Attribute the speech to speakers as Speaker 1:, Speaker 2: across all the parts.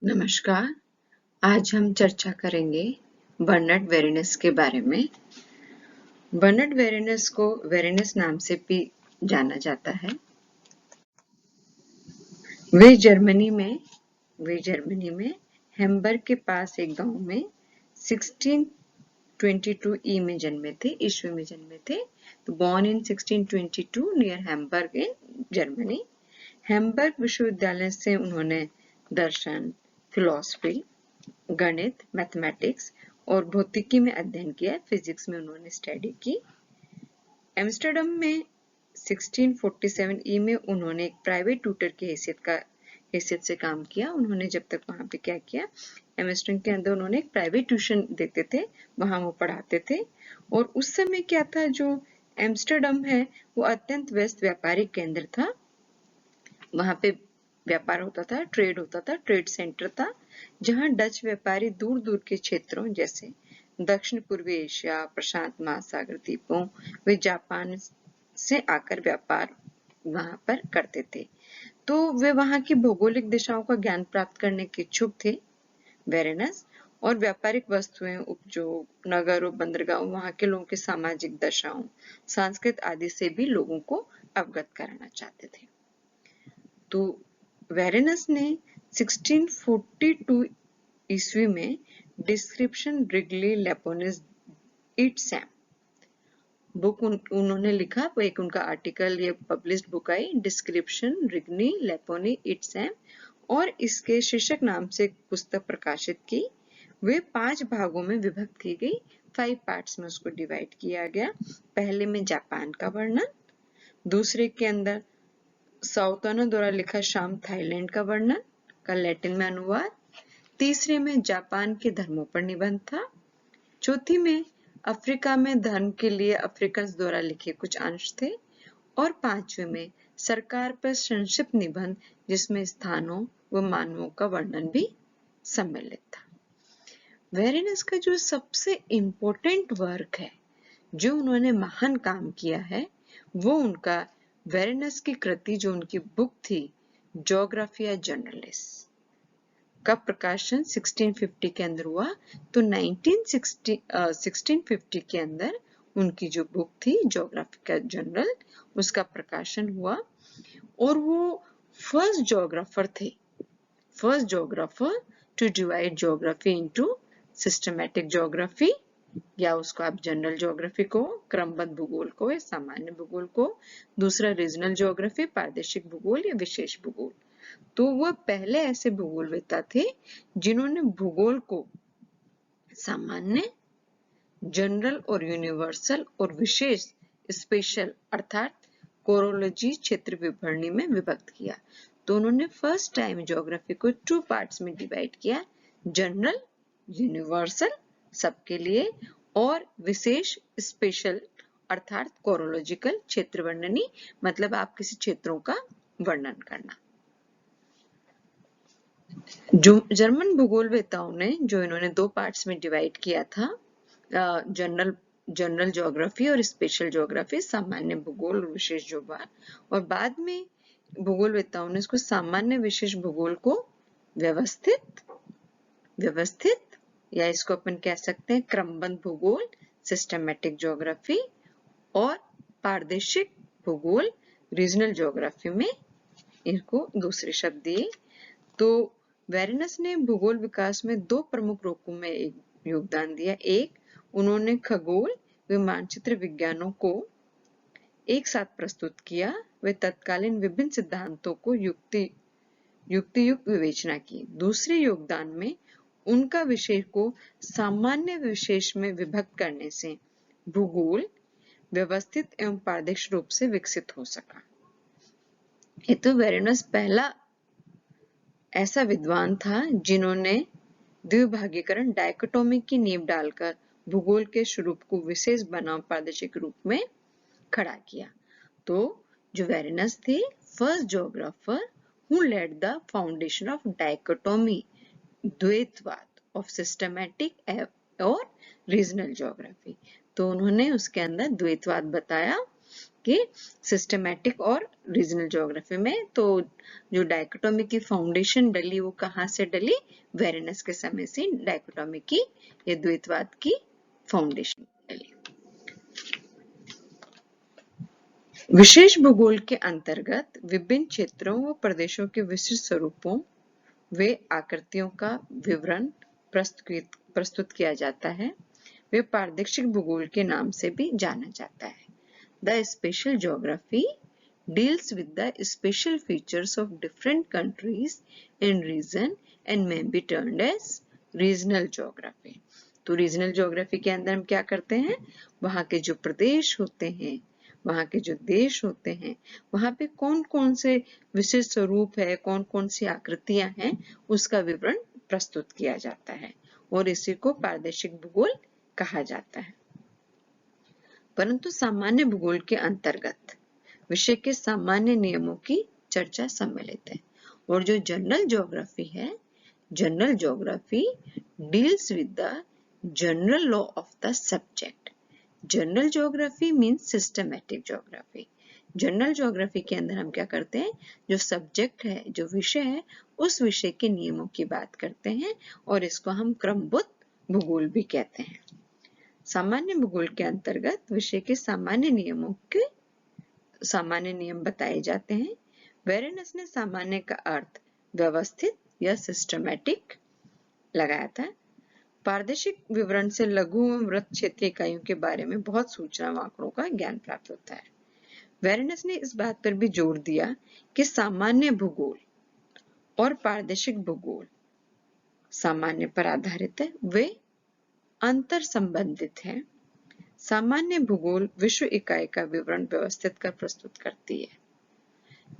Speaker 1: नमस्कार। आज हम चर्चा करेंगे बर्नार्ड वेरेनस के बारे में। बर्नार्ड वेरेनस को वेरेनस नाम से भी जाना जाता है। वे जर्मनी में हैम्बर्ग के पास एक गांव में 1622 ईस्वी में जन्मे थे। तो born in 1622 near Hamburg in Germany. Hamburg विश्वविद्यालय से उन्होंने दर्शन, फिलॉसफी, गणित, मैथमेटिक्स और भौतिकी में अध्ययन किया। फिजिक्स में उन्होंने स्टडी की। एम्स्टर्डम में 1647 ई में उन्होंने एक प्राइवेट ट्यूटर की हैसियत से काम किया। उन्होंने जब तक वहां पे क्या किया, एम्स्टर्डम के अंदर उन्होंने एक प्राइवेट ट्यूशन देते थे, वहां वो पढ़ाते थे। और उस समय क्या था, जो एम्स्टर्डम है वो अत्यंत व्यस्त व्यापारिक केंद्र था। वहां पे व्यापार होता था, ट्रेड सेंटर था, जहां डच व्यापारी दूर दूर के क्षेत्रों जैसे दक्षिण पूर्वी एशिया, प्रशांत महासागर द्वीपों वे जापान से आकर व्यापार वहां पर करते थे। तो वे वहां की भौगोलिक दिशाओं का ज्ञान प्राप्त करने के इच्छुक थे वेरेनस, और व्यापारिक वस्तुएं, उपयोग, नगर और बंदरगाहों, वहां के लोगों की सामाजिक दशाओं, संस्कृत आदि से भी लोगों को अवगत कराना चाहते थे। तो वेरेनस ने 1642 ईस्वी में डिस्क्रिप्शन रिगली लेपोनिस इट सैम बुक उन्होंने लिखा। वो एक उनका आर्टिकल, ये पब्लिश्ड बुक आई, डिस्क्रिप्शन रिगनी लेपोनी इट सैम, और इसके शीर्षक नाम से एक पुस्तक प्रकाशित की। वे 5 भागों में विभक्त की गई, 5 पार्ट्स में उसको डिवाइड किया गया। पहले में जापान का वर्णन, दूसरे के अंदर साउथर्नो द्वारा लिखा शाम थाईलैंड का वर्णन का लैटिन में अनुवाद, तीसरे में जापान के धर्मों पर निबंध था, चौथी में अफ्रीका में धर्म के लिए अफ्रीकन द्वारा लिखे कुछ अंश थे, और पांचवे में सरकार पर संक्षिप्त निबंध जिसमें स्थानों व मानवों का वर्णन भी सम्मिलित था। वेरेनस का जो सबसे इम्पोर्टेंट वर्क है, जो उन्होंने महान काम किया है, वो उनका वेरेनस की कृति, जो उनकी बुक थी ज्योग्राफिया जनरलिस, का प्रकाशन 1650 के अंदर हुआ। तो 1650 के अंदर उनकी जो बुक थी ज्योग्राफिका जनरल, उसका प्रकाशन हुआ। और वो फर्स्ट ज्योग्राफर थे, first geographer to divide geography into systematic geography, या उसको आप जनरल ज्योग्राफी को, क्रमबद्ध भूगोल को या सामान्य भूगोल को, दूसरा रीजनल ज्योग्राफी, प्रादेशिक भूगोल या विशेष भूगोल। तो वह पहले ऐसे भूगोलवेत्ता थे जिन्होंने भूगोल को सामान्य, जनरल और यूनिवर्सल और विशेष स्पेशल अर्थात कोरोलॉजी क्षेत्र विवरणी में विभक्त किया। तो उन्होंने फर्स्ट टाइम ज्योग्राफी को 2 पार्ट्स में डिवाइड किया, जनरल, यूनिवर्सल सबके लिए, और विशेष स्पेशल अर्थात कोरोलॉजिकल क्षेत्र वर्णनी, मतलब आप किसी क्षेत्रों का वर्णन करना। जो जर्मन भूगोलवेत्ताओं ने, जो इन्होंने 2 पार्ट्स में डिवाइड किया था, जनरल ज्योग्राफी और स्पेशल ज्योग्राफी, सामान्य भूगोल और विशेष भूगोल, और बाद में भूगोलवेत्ताओं ने इसको सामान्य विशेष भूगोल को व्यवस्थित या इसको अपन कह सकते हैं क्रमबद्ध भूगोल, सिस्टमैटिक ज्योग्राफी, और प्रादेशिक भूगोल, रीजनल ज्योग्राफी में इनको दूसरे शब्द दिए। तो वेरेनस ने भूगोल विकास में 2 प्रमुख रूपों में योगदान दिया। एक, उन्होंने खगोल व मानचित्र विज्ञानों को एक साथ प्रस्तुत किया। वे तत्कालीन विभिन्न सिद्धांतों को युक्त विवेचना की। दूसरे योगदान में उनका विषय को सामान्य विशेष में विभक्त करने से भूगोल व्यवस्थित एवं प्रादेशिक रूप से विकसित हो सका। ये तो वेरेनस पहला ऐसा विद्वान था जिन्होंने द्विभागीकरण, डायकोटोमी की नींव डालकर भूगोल के स्वरूप को विशेष बनाम प्रादेशिक रूप में खड़ा किया। तो जो वेरेनस थे, first geographer who laid the foundation of dichotomy, द्वैतवाद ऑफ सिस्टमैटिक और रीजनल ज्योग्राफी। तो उन्होंने उसके अंदर द्वैतवाद बताया कि सिस्टमैटिक और रीजनल ज्योग्राफी में तो जो डाइकोटोमी की फाउंडेशन डली वो कहाँ से डली? वेरेनस के समय से डाइकोटोमी की या द्वैतवाद की फाउंडेशन डली। विशेष भूगोल के अंतर्गत विभिन्न क्षेत्रों व प्रदेशों के विशिष्ट स्वरूपों वे आकृतियों का विवरण प्रस्तुत किया जाता है। वे प्रादेशिक भूगोल के नाम से भी जाना जाता है। The spatial geography deals with the special features of different countries and region and may be termed as regional geography. तो रीजनल ज्योग्राफी के अंदर हम क्या करते हैं? वहाँ के जो प्रदेश होते हैं, वहाँ के जो देश होते हैं, वहाँ पे कौन कौन से विशिष्ट स्वरूप है, कौन कौन सी आकृतियां हैं, उसका विवरण प्रस्तुत किया जाता है और इसी को प्रादेशिक भूगोल कहा जाता है। परंतु सामान्य भूगोल के अंतर्गत विषय के सामान्य नियमों की चर्चा सम्मिलित है और जो जनरल ज्योग्राफी है, general geography deals with the general law of the subject. General geography means systematic geography. General geography के अंदर हम क्या करते हैं? जो सब्जेक्ट है, जो विषय है, उस विषय के नियमों की बात करते हैं और इसको हम क्रमबद्ध भूगोल भी कहते हैं। सामान्य भूगोल के अंतर्गत विषय के सामान्य नियमों के सामान्य नियम बताए जाते हैं। वेरेनस ने सामान्य का अर्थ व्यवस्थित या सिस्टमैटिक लगाया था। प्रादेशिक विवरण से लघु एवं वृत्त क्षेत्रीय इकाइयों के बारे में बहुत सूचना व आंकड़ों का ज्ञान प्राप्त होता है। वेरेनस ने इस बात पर भी जोर दिया कि सामान्य भूगोल और प्रादेशिक भूगोल सामान्य पर आधारित है, वे अंतर संबंधित है। सामान्य भूगोल विश्व इकाई का विवरण व्यवस्थित कर प्रस्तुत करती है।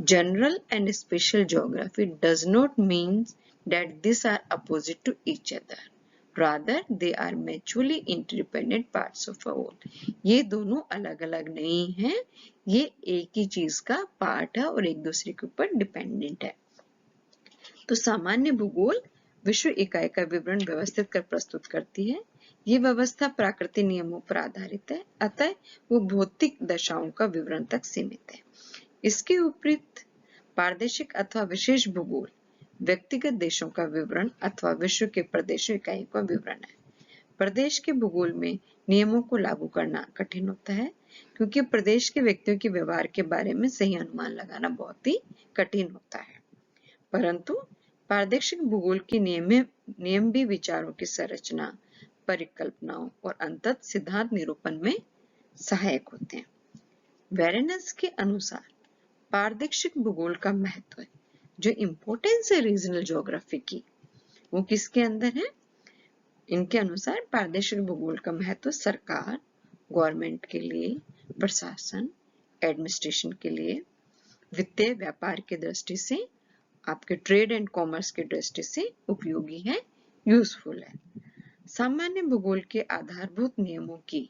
Speaker 1: General and special geography does not mean that this are opposite to each other, rather they are mutually interdependent parts of a whole। ये दोनों अलग अलग नहीं है, ये एक ही चीज का पार्ट है और एक दूसरे के ऊपर डिपेंडेंट है। तो सामान्य भूगोल विश्व इकाई का विवरण व्यवस्थित कर प्रस्तुत करती है। ये व्यवस्था प्राकृतिक नियमों पर आधारित है, अतः वो भौतिक दशाओं का विवरण तक सीमित है। इसके विपरीत प्रादेशिक अथवा विशेष भूगोल व्यक्तिगत देशों का विवरण अथवा विश्व के प्रदेशों इकाई का विवरण है। प्रदेश के भूगोल में नियमों को लागू करना कठिन होता है क्योंकि प्रदेश के व्यक्तियों के व्यवहार के बारे में सही अनुमान लगाना बहुत ही कठिन होता है। परंतु प्रादेशिक भूगोल के नियम भी विचारों की संरचना, परिकल्पनाओं और अंततः सिद्धांत निरूपण में सहायक होते हैं। वेरेनस के अनुसार प्रादेशिक भूगोल का महत्व है, जो इम्पोर्टेंस है रीजनल ज्योग्राफी की, वो किसके अंदर है? इनके अनुसार प्रादेशिक भूगोल का महत्व सरकार, गवर्नमेंट के लिए, प्रशासन, एडमिनिस्ट्रेशन के लिए, वित्तीय व्यापार की दृष्टि से, आपके ट्रेड एंड कॉमर्स की दृष्टि से उपयोगी है, यूजफुल है। सामान्य भूगोल के आधारभूत नियमों की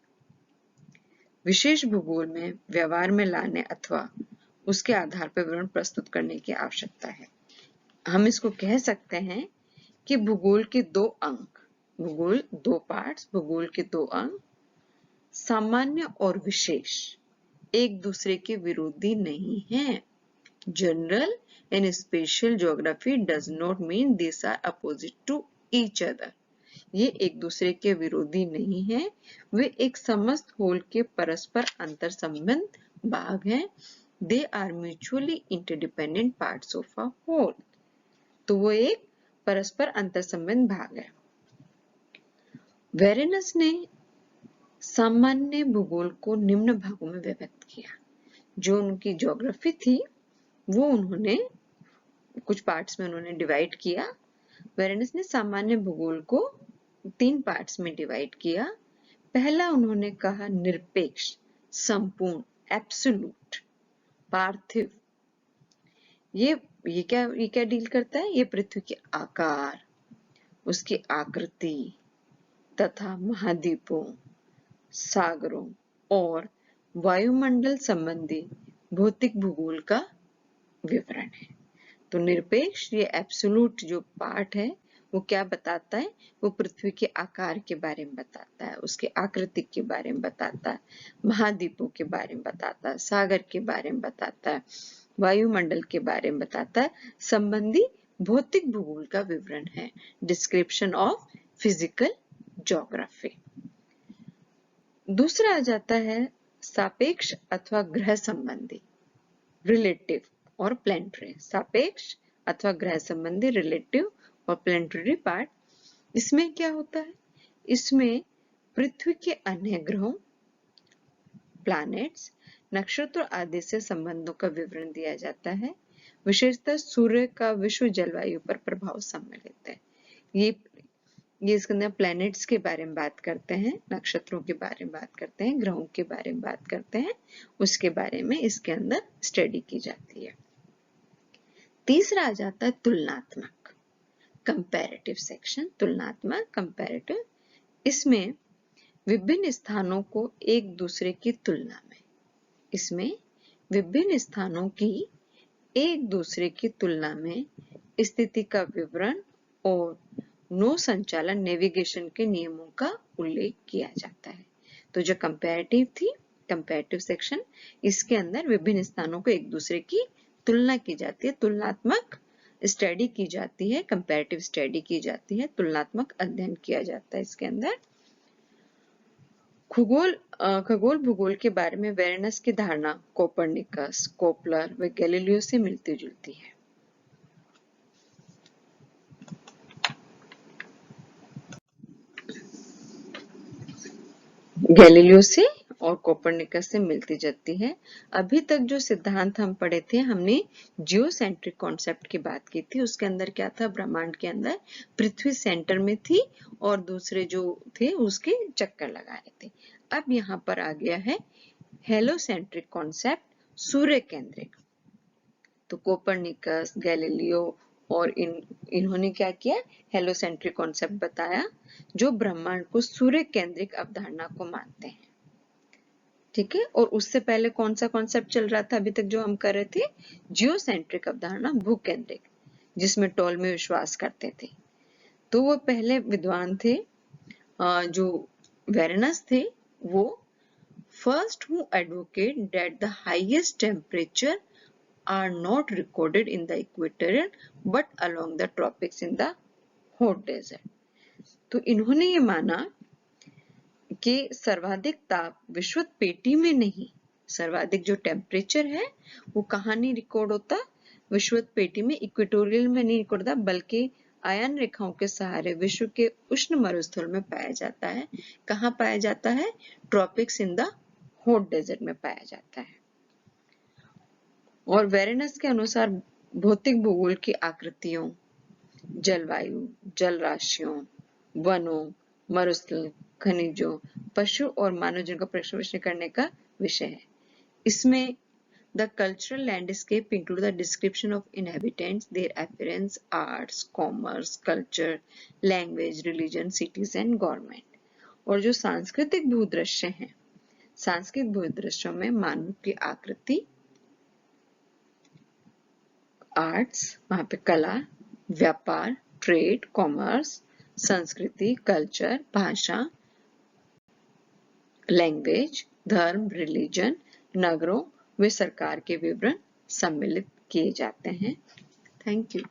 Speaker 1: विशेष भूगोल में व्यवहार में लाने अथवा उसके आधार पर विवरण प्रस्तुत करने की आवश्यकता है। हम इसको कह सकते हैं कि भूगोल के दो अंग, भूगोल दो पार्ट्स, भूगोल के दो अंग सामान्य और विशेष एक दूसरे के विरोधी नहीं हैं। General and special geography does not mean this are opposite to each other. ये एक दूसरे के विरोधी नहीं है, वे एक समस्त होल के परस्पर अंतर संबंध भाग हैं। They are mutually interdependent parts of a whole। तो वो एक परस्पर अंतर संबंध भाग है। वेरेनस ने सामान्य भूगोल को निम्न भागों में विभक्त किया। जो उनकी ज्योग्राफी थी वो उन्होंने कुछ पार्ट्स में उन्होंने डिवाइड किया। वेरेनस ने सामान्य भूगोल को 3 पार्ट्स में डिवाइड किया। पहला उन्होंने कहा निरपेक्ष, संपूर्ण, एब्सोल्यूट, पार्थिव। ये क्या डील करता है? ये पृथ्वी के आकार, उसकी आकृति तथा महाद्वीपों, सागरों और वायुमंडल संबंधी भौतिक भूगोल का विवरण है। तो निरपेक्ष, ये एब्सोल्यूट जो पार्ट है वो क्या बताता है? वो पृथ्वी के आकार के बारे में बताता है, उसके आकृति के बारे में बताता है, महाद्वीपों के बारे में बताता है, सागर के बारे में बताता है, वायुमंडल के बारे में बताता है, संबंधी भौतिक भूगोल का विवरण है। Description of physical geography. दूसरा आ जाता है सापेक्ष अथवा ग्रह संबंधी, रिलेटिव और प्लैनेटरी। सापेक्ष अथवा ग्रह संबंधी, रिलेटिव और प्लैनेटरी पार्ट। इसमें क्या होता है? इसमें पृथ्वी के अन्य ग्रहों, प्लैनेट्स, नक्षत्र आदि से संबंधों का विवरण दिया जाता है। विशेषतः सूर्य का विश्व जलवायु पर प्रभाव सम्मिलित है। ये इसके अंदर प्लैनेट्स के बारे में बात करते हैं, नक्षत्रों के बारे में बात करते हैं, ग्रहों के बारे में बात करते हैं, उसके बारे में इसके अंदर स्टडी की जाती है। तीसरा आ जाता है तुलनात्मक, कंपैरेटिव सेक्शन। तुलनात्मक, कंपैरेटिव। इसमें विभिन्न स्थानों को एक दूसरे की तुलना में, इसमें विभिन्न स्थानों की एक दूसरे की तुलना में स्थिति का विवरण और नौ संचालन, नेविगेशन के नियमों का उल्लेख किया जाता है। तो जो कंपैरेटिव थी, कंपैरेटिव सेक्शन, इसके अंदर विभिन्न स्थानों को एक दूसरे की तुलना की जाती है, तुलनात्मक स्टडी की जाती है, कंपैरेटिव स्टडी की जाती है, तुलनात्मक अध्ययन किया जाता है इसके अंदर। खगोल भूगोल के बारे में वेरेनस की धारणा कोपरनिकस, कोपलर व गैलीलियो से मिलती जुलती है। गैलीलियो से और कोपरनिकस से मिलती जाती है। अभी तक जो सिद्धांत हम पढ़े थे, हमने जियोसेंट्रिक कॉन्सेप्ट की बात की थी। उसके अंदर क्या था? ब्रह्मांड के अंदर पृथ्वी सेंटर में थी और दूसरे जो थे उसके चक्कर लगा रहे थे। अब यहाँ पर आ गया है हेलोसेंट्रिक कॉन्सेप्ट, सूर्य केंद्रिक। तो कोपरनिकस, गैलीलियो और इन्होंने क्या किया? हेलोसेंट्रिक कॉन्सेप्ट बताया, जो ब्रह्मांड को सूर्य केंद्रिक अवधारणा को मानते हैं। ठीक है। और उससे पहले कौन सा कॉन्सेप्ट चल रहा था अभी तक जो हम कर रहे थे? जियोसेंट्रिक अवधारणा, भूकेंद्रिक, जिसमें टॉलमी विश्वास करते थे। तो वो पहले विद्वान थे, जो वेरेनस थे, वो first who advocate that the highest temperature are not recorded in the equatorial but along the tropics in the hot desert. तो इन्होंने ये माना कि सर्वाधिक ताप विषुवत पेटी में नहीं, सर्वाधिक जो टेम्परेचर है वो कहाँ नहीं रिकॉर्ड होता? विषुवत पेटी में, इक्वेटोरियल में नहीं रिकॉर्ड होता, बल्कि आयन रेखाओं के सहारे विश्व के उष्ण मरुस्थल में पाया जाता है। कहाँ पाया जाता है? Tropics in the hot desert में पाया जाता है। और वेरेनस के अनुसार भौतिक भूगोल की आकृतियों, जलवायु, जल राशियों, वनों, मरुस्थल, खनिजों, पशु और मानव जीवन का प्रश्न करने का विषय है। इसमें the cultural landscape include the description of inhabitants, their appearance, arts, commerce, culture, language, religion, cities and government. और जो सांस्कृतिक भूदृश्य हैं, सांस्कृतिक भूदृश्यों में मानव की आकृति, आर्ट्स, वहां पे कला, व्यापार, ट्रेड, कॉमर्स, संस्कृति, कल्चर, भाषा, लैंग्वेज, धर्म, रिलीजन, नगरों व सरकार के विवरण सम्मिलित किए जाते हैं। Thank you.